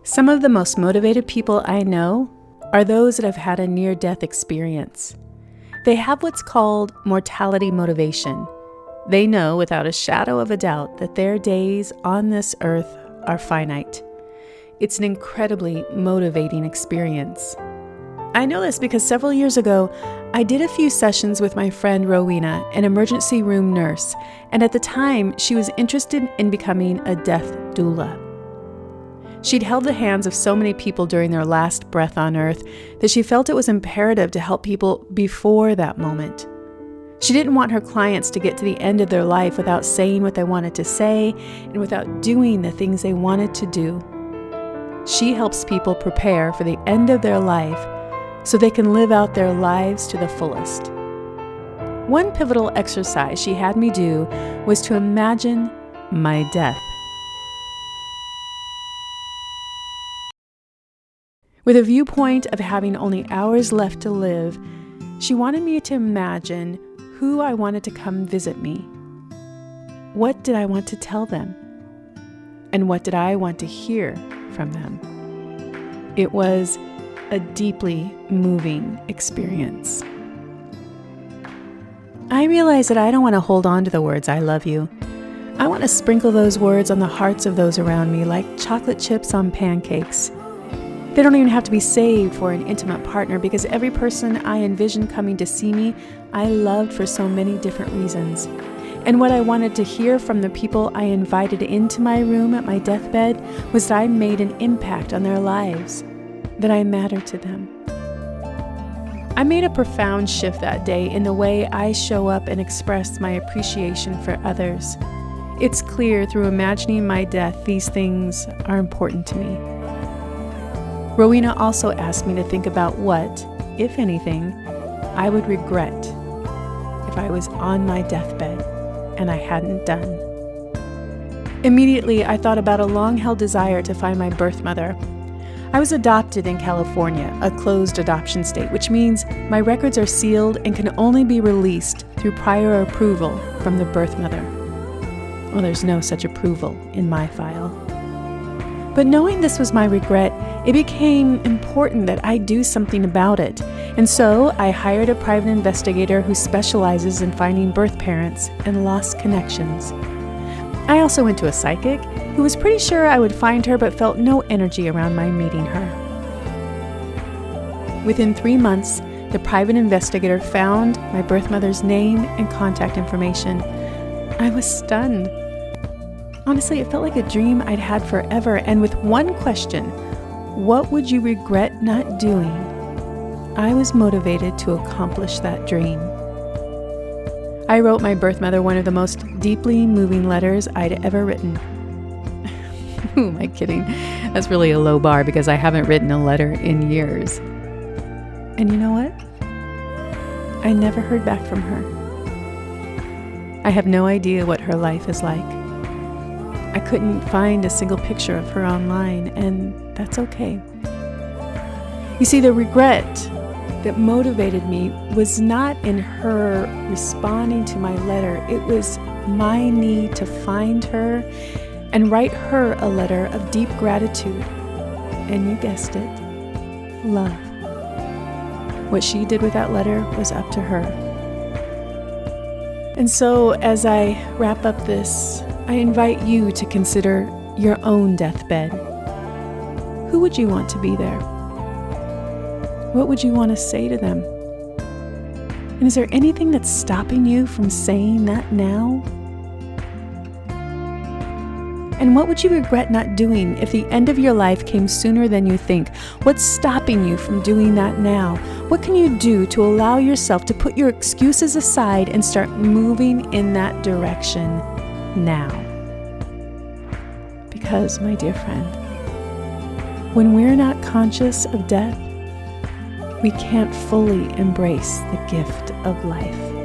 Some of the most motivated people I know are those that have had a near-death experience. They have what's called mortality motivation. They know without a shadow of a doubt that their days on this earth are finite. It's an incredibly motivating experience. I know this because several years ago, I did a few sessions with my friend Rowena, an emergency room nurse, and at the time, she was interested in becoming a death doula. She'd held the hands of so many people during their last breath on earth that she felt it was imperative to help people before that moment. She didn't want her clients to get to the end of their life without saying what they wanted to say and without doing the things they wanted to do. She helps people prepare for the end of their life so they can live out their lives to the fullest. One pivotal exercise she had me do was to imagine my death. With a viewpoint of having only hours left to live, she wanted me to imagine who I wanted to come visit me. What did I want to tell them? And what did I want to hear from them? It was a deeply moving experience. I realized that I don't want to hold on to the words "I love you." I want to sprinkle those words on the hearts of those around me like chocolate chips on pancakes. They don't even have to be saved for an intimate partner because every person I envisioned coming to see me, I loved for so many different reasons. And what I wanted to hear from the people I invited into my room at my deathbed was that I made an impact on their lives, that I mattered to them. I made a profound shift that day in the way I show up and express my appreciation for others. It's clear through imagining my death, these things are important to me. Rowena also asked me to think about what, if anything, I would regret if I was on my deathbed and I hadn't done. Immediately, I thought about a long-held desire to find my birth mother. I was adopted in California, a closed adoption state, which means my records are sealed and can only be released through prior approval from the birth mother. Well, there's no such approval in my file. But knowing this was my regret, it became important that I do something about it. And so I hired a private investigator who specializes in finding birth parents and lost connections. I also went to a psychic who was pretty sure I would find her but felt no energy around my meeting her. Within 3 months, the private investigator found my birth mother's name and contact information. I was stunned. Honestly, it felt like a dream I'd had forever, and with one question, what would you regret not doing? I was motivated to accomplish that dream. I wrote my birth mother one of the most deeply moving letters I'd ever written. Who am I kidding? That's really a low bar because I haven't written a letter in years. And you know what? I never heard back from her. I have no idea what her life is like. I couldn't find a single picture of her online, and that's okay. You see, the regret that motivated me was not in her responding to my letter. It was my need to find her and write her a letter of deep gratitude. And you guessed it, love. What she did with that letter was up to her. And so as I wrap up this, I invite you to consider your own deathbed. Who would you want to be there? What would you want to say to them? And is there anything that's stopping you from saying that now? And what would you regret not doing if the end of your life came sooner than you think? What's stopping you from doing that now? What can you do to allow yourself to put your excuses aside and start moving in that direction now? Because, my dear friend, when we're not conscious of death, we can't fully embrace the gift of life.